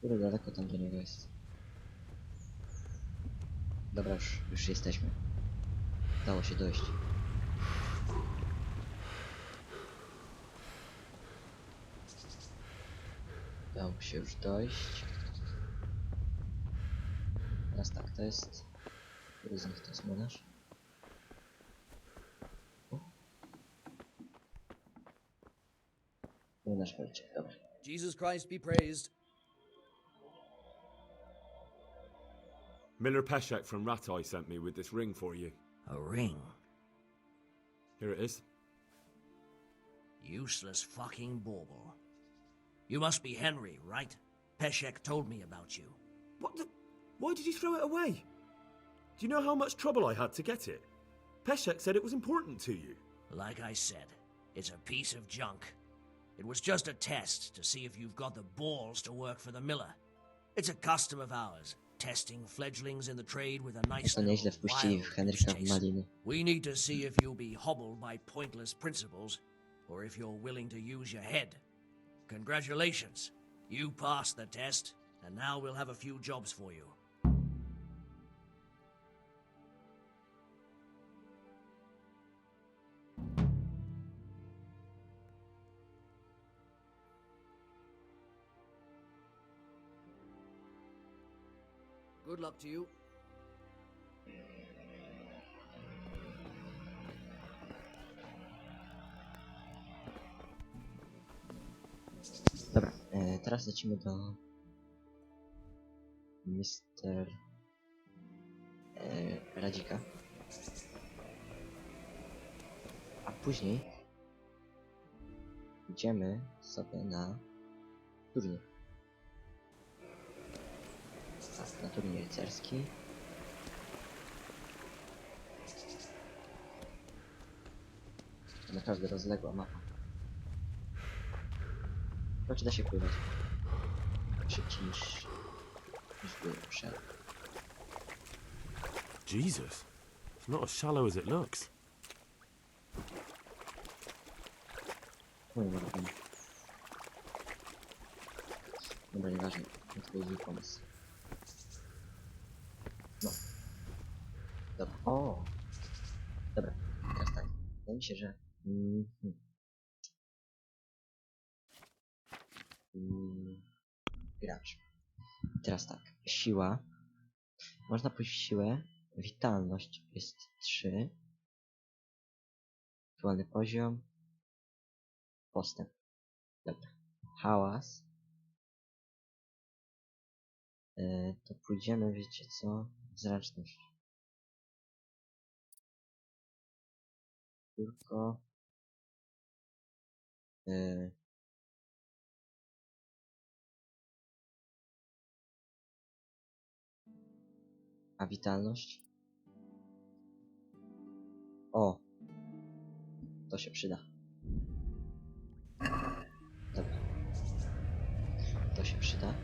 Kurde, daleko tam do niego jest. Dobra, już jesteśmy. Dało się dojść. Dało się już dojść. Teraz tak, to jest... Który z nich to jest młynarz? Młynarz Wojciech, dobra. Jesus Christ be praised. Miller Peshek from Ratai sent me with this ring for you. A ring? Here it is. Useless fucking bauble. You must be Henry, right? Peshek told me about you. What the... Why did you throw it away? Do you know how much trouble I had to get it? Peshek said it was important to you. Like I said, it's a piece of junk. It was just a test to see if you've got the balls to work for the miller. It's a custom of ours, testing fledglings in the trade with a nice To nieźle wpuścili w Henryka w maliny. We need to see if you'll be hobbled by pointless principles, or if you're willing to use your head. Congratulations. You passed the test, and now we'll have a few jobs for you. Good luck to you. Dobra, teraz lecimy do Mr. Radzika. A później idziemy sobie na turniej. Tak, na turniej rycerski. To naprawdę rozległa mapa. Choć da się pływać. Szybciej niż byłem przed. Jesus. It's not as shallow as it looks. Oj, nie wiem. Dobra, nieważne. To był zły pomysł. No. Dobra. O! Dobra. Teraz tak. Wydaje mi się, że... Gracz. Teraz tak. Siła. Można pójść w siłę. Witalność jest 3. Aktualny poziom. Postęp. Dobra. Hałas. To pójdziemy, wiecie co? Zręczność. Tylko A witalność? O! To się przyda. Dobra. To się przyda.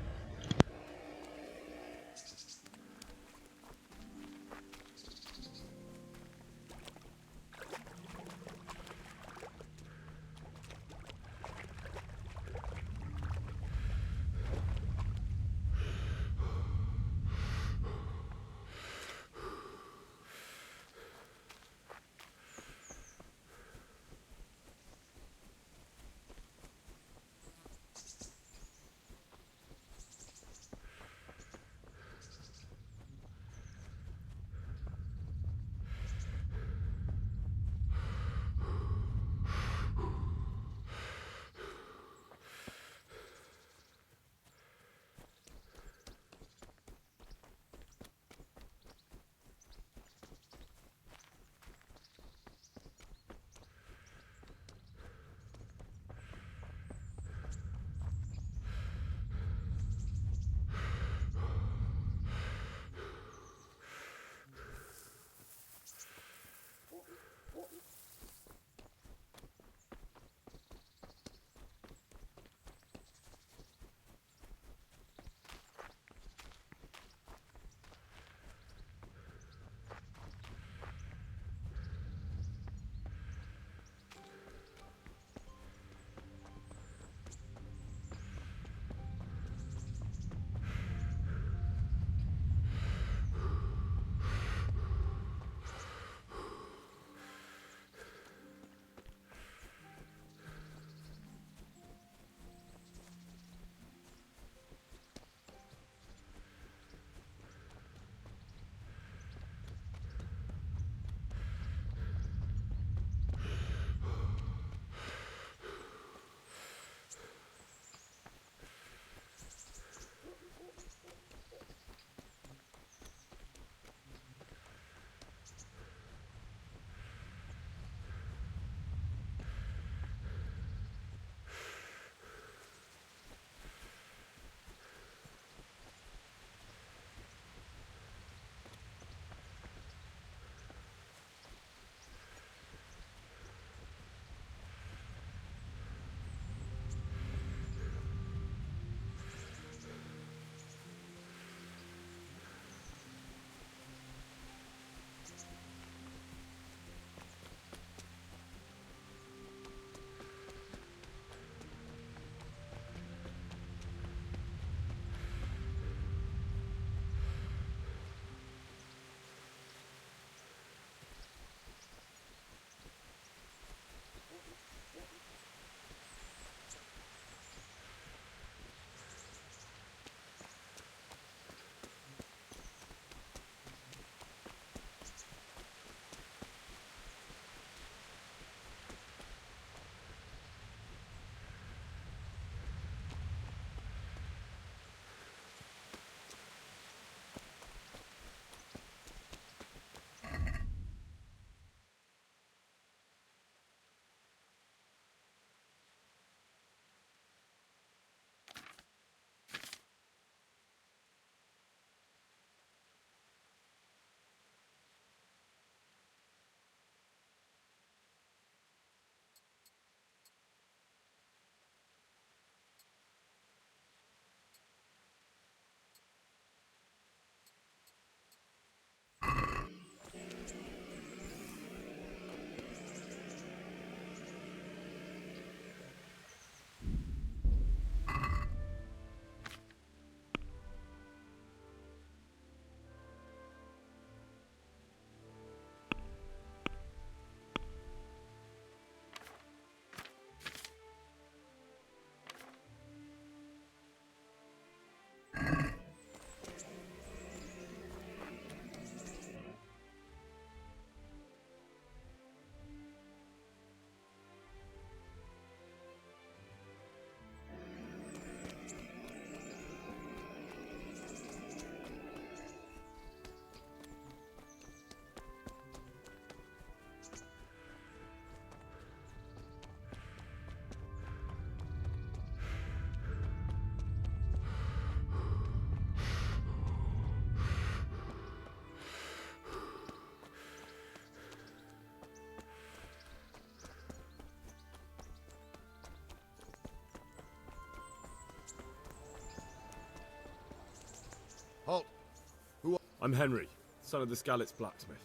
I'm Henry, son of the Skalicy blacksmith.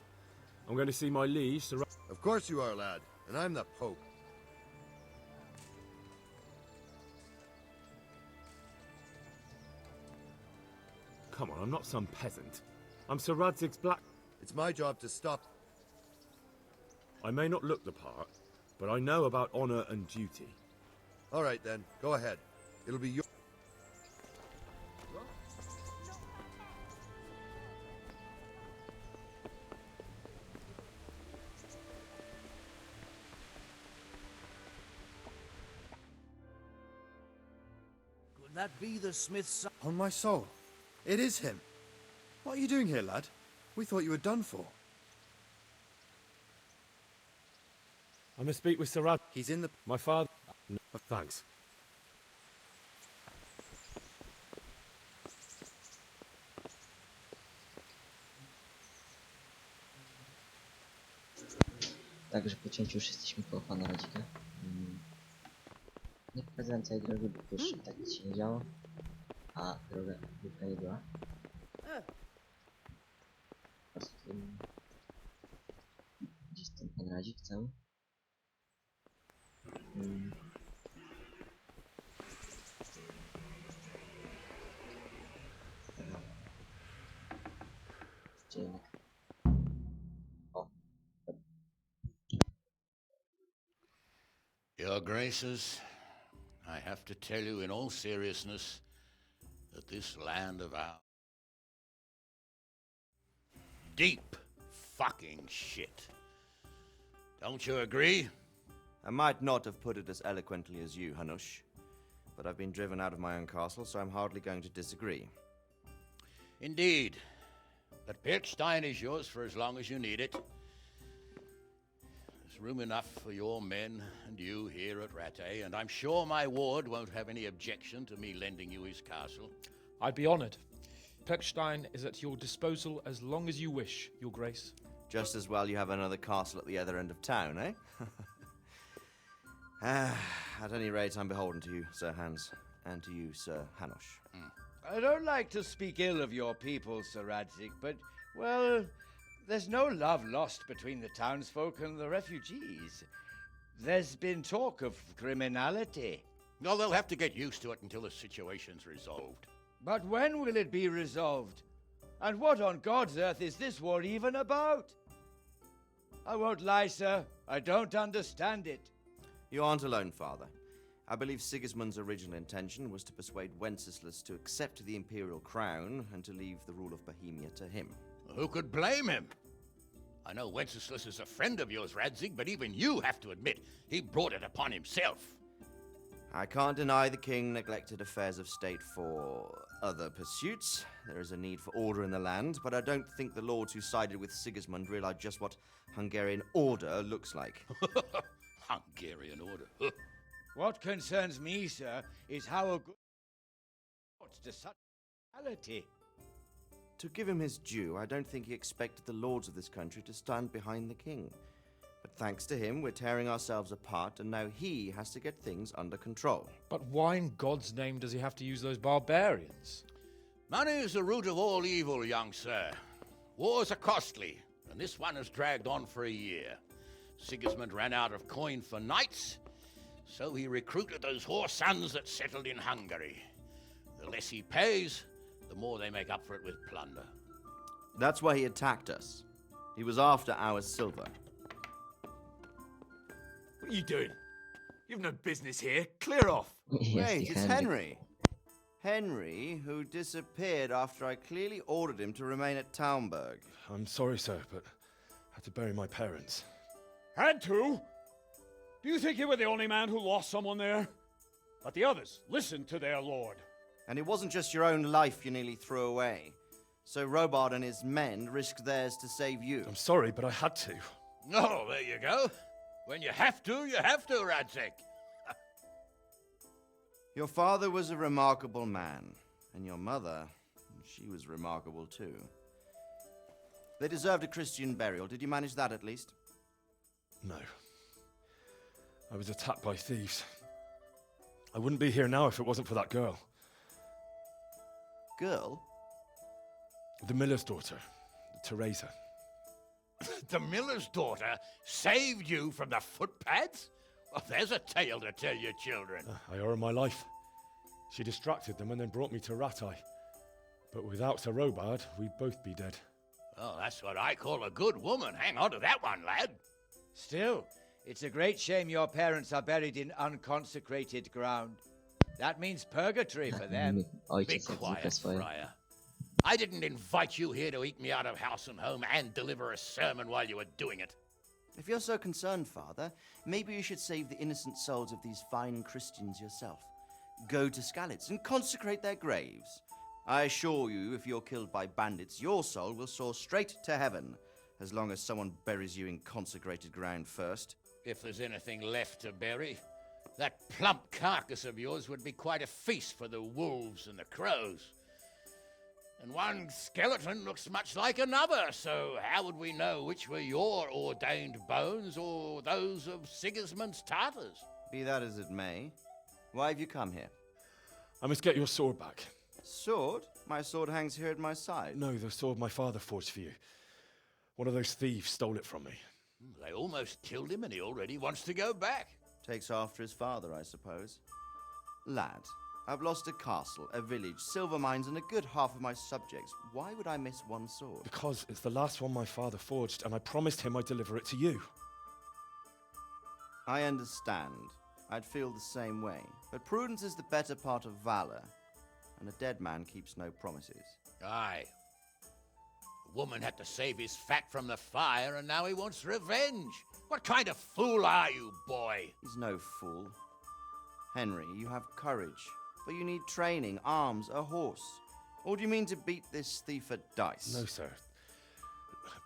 I'm going to see my liege, Sir... Of course you are, lad. And I'm the Pope. Come on, I'm not some peasant. I'm Sir Radzig's black... It's my job to stop... I may not look the part, but I know about honor and duty. All right, then. Go ahead. It'll be your... Could that be the smith's son? On my soul. It is him. What are you doing here, lad? We thought you were done for. I must speak with Sir Rad... He's in the... My father... No, thanks. Także po cięciu już jesteśmy koło pana Radzika. Nie pokazałem całej drogi, bo już tak nic się nie działo. A droga głupka nie była. Po prostu... Gdzie jest ten pan Radzik cały? Gdzie jednak? O. Your Graces, I have to tell you in all seriousness that this land of ours... Deep fucking shit. Don't you agree? I might not have put it as eloquently as you, Hanush, but I've been driven out of my own castle, so I'm hardly going to disagree. Indeed. But Pirkstein is yours for as long as you need it. There's room enough for your men and you here at Rattay, and I'm sure my ward won't have any objection to me lending you his castle. I'd be honored. Pirkstein is at your disposal as long as you wish, Your Grace. Just as well you have another castle at the other end of town, eh? At any rate, I'm beholden to you, Sir Hans, and to you, Sir Hanush. I don't like to speak ill of your people, Sir Radzik, but, well, there's no love lost between the townsfolk and the refugees. There's been talk of criminality. Well, they'll have to get used to it until the situation's resolved. But when will it be resolved? And what on God's earth is this war even about? I won't lie, sir. I don't understand it. You aren't alone, Father. I believe Sigismund's original intention was to persuade Wenceslas to accept the imperial crown and to leave the rule of Bohemia to him. Who could blame him? I know Wenceslas is a friend of yours, Radzig, but even you have to admit he brought it upon himself. I can't deny the king neglected affairs of state for other pursuits. There is a need for order in the land, but I don't think the lords who sided with Sigismund realized just what Hungarian order looks like. Hungarian order? What concerns me, sir, is how a good to such reality. To give him his due, I don't think he expected the lords of this country to stand behind the king. But thanks to him, we're tearing ourselves apart, and now he has to get things under control. But why in God's name does he have to use those barbarians? Money is the root of all evil, young sir. Wars are costly, and this one has dragged on for a year. Sigismund ran out of coin for knights, so he recruited those whore sons that settled in Hungary. The less he pays, the more they make up for it with plunder. That's why he attacked us. He was after our silver. What are you doing? You've no business here. Clear off. Wait, it's Henry. Henry, who disappeared after I clearly ordered him to remain at Taunberg. I'm sorry, sir, but I had to bury my parents. Had to? Do you think you were the only man who lost someone there? But the others listened to their lord. And it wasn't just your own life you nearly threw away. So Robard and his men risked theirs to save you. I'm sorry, but I had to. Oh, there you go. When you have to, Radzig. Your father was a remarkable man, and your mother, she was remarkable too. They deserved a Christian burial. Did you manage that at least? No. I was attacked by thieves. I wouldn't be here now if it wasn't for that girl. Girl? The miller's daughter, Teresa. The miller's daughter saved you from the footpads? Well, there's a tale to tell your children. I owe her my life. She distracted them and then brought me to Rattay. But without Sir Robard, we'd both be dead. Oh, that's what I call a good woman. Hang on to that one, lad. Still, it's a great shame your parents are buried in unconsecrated ground. That means purgatory for them. Be Ojciec jak quiet, zwykle swoje. Friar. I didn't invite you here to eat me out of house and home and deliver a sermon while you were doing it. If you're so concerned, Father, maybe you should save the innocent souls of these fine Christians yourself. Go to Skalicy and consecrate their graves. I assure you, if you're killed by bandits, your soul will soar straight to heaven, as long as someone buries you in consecrated ground first. If there's anything left to bury, that plump carcass of yours would be quite a feast for the wolves and the crows. And one skeleton looks much like another, so how would we know which were your ordained bones or those of Sigismund's Tartars? Be that as it may, why have you come here? I must get your sword back. Sword? My sword hangs here at my side. No, the sword my father forged for you. One of those thieves stole it from me. They almost killed him and he already wants to go back. Takes after his father, I suppose. Lad, I've lost a castle, a village, silver mines, and a good half of my subjects. Why would I miss one sword? Because it's the last one my father forged, and I promised him I'd deliver it to you. I understand. I'd feel the same way. But prudence is the better part of valor, and a dead man keeps no promises. Aye. The woman had to save his fat from the fire, and now he wants revenge. What kind of fool are you, boy? He's no fool. Henry, you have courage, but you need training, arms, a horse. Or do you mean to beat this thief at dice? No, sir.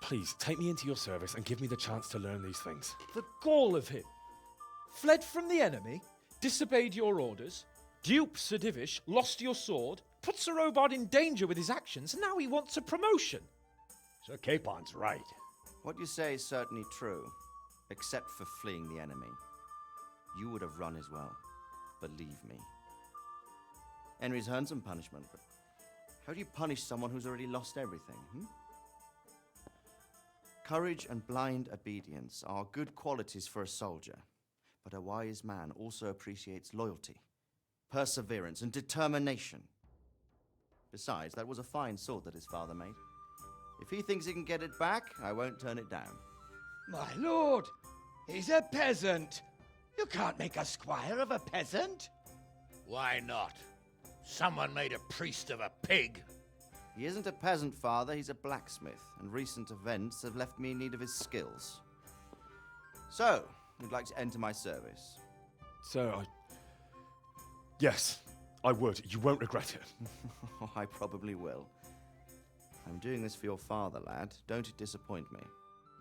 Please, take me into your service and give me the chance to learn these things. The gall of him. Fled from the enemy, disobeyed your orders, duped Sir Divish, lost your sword, put Sir Robard in danger with his actions, and now he wants a promotion. Sir Capon's right. What you say is certainly true, except for fleeing the enemy. You would have run as well, believe me. Henry's earned some punishment, but how do you punish someone who's already lost everything, Courage and blind obedience are good qualities for a soldier, but a wise man also appreciates loyalty, perseverance, and determination. Besides, that was a fine sword that his father made. If he thinks he can get it back, I won't turn it down. My lord, he's a peasant. You can't make a squire of a peasant. Why not? Someone made a priest of a pig. He isn't a peasant, Father, he's a blacksmith, and recent events have left me in need of his skills. So, you'd like to enter my service? Sir, Yes, I would. You won't regret it. I probably will. I'm doing this for your father, lad. Don't it disappoint me.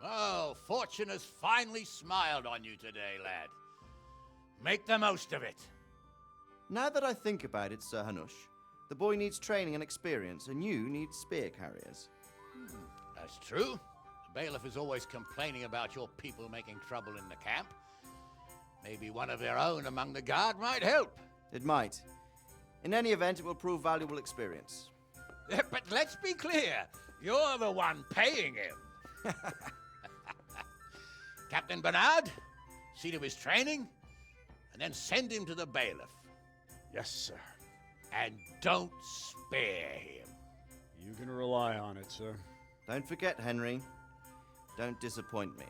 Oh, fortune has finally smiled on you today, lad. Make the most of it. Now that I think about it, Sir Hanush, the boy needs training and experience, and you need spear carriers. That's true. The bailiff is always complaining about your people making trouble in the camp. Maybe one of their own among the guard might help. It might. In any event, it will prove valuable experience. But let's be clear. You're the one paying him. Captain Bernard, see to his training, and then send him to the bailiff. Yes, sir. And don't spare him. You can rely on it, sir. Don't forget, Henry. Don't disappoint me.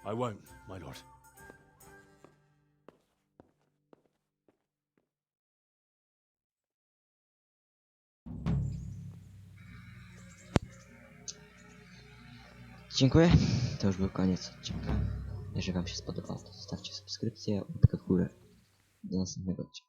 I won't, my lord. Dziękuję. To już był koniec odcinka. Jeżeli wam się spodobało, to zostawcie subskrypcję, łapkę w górę. Do następnego odcinka.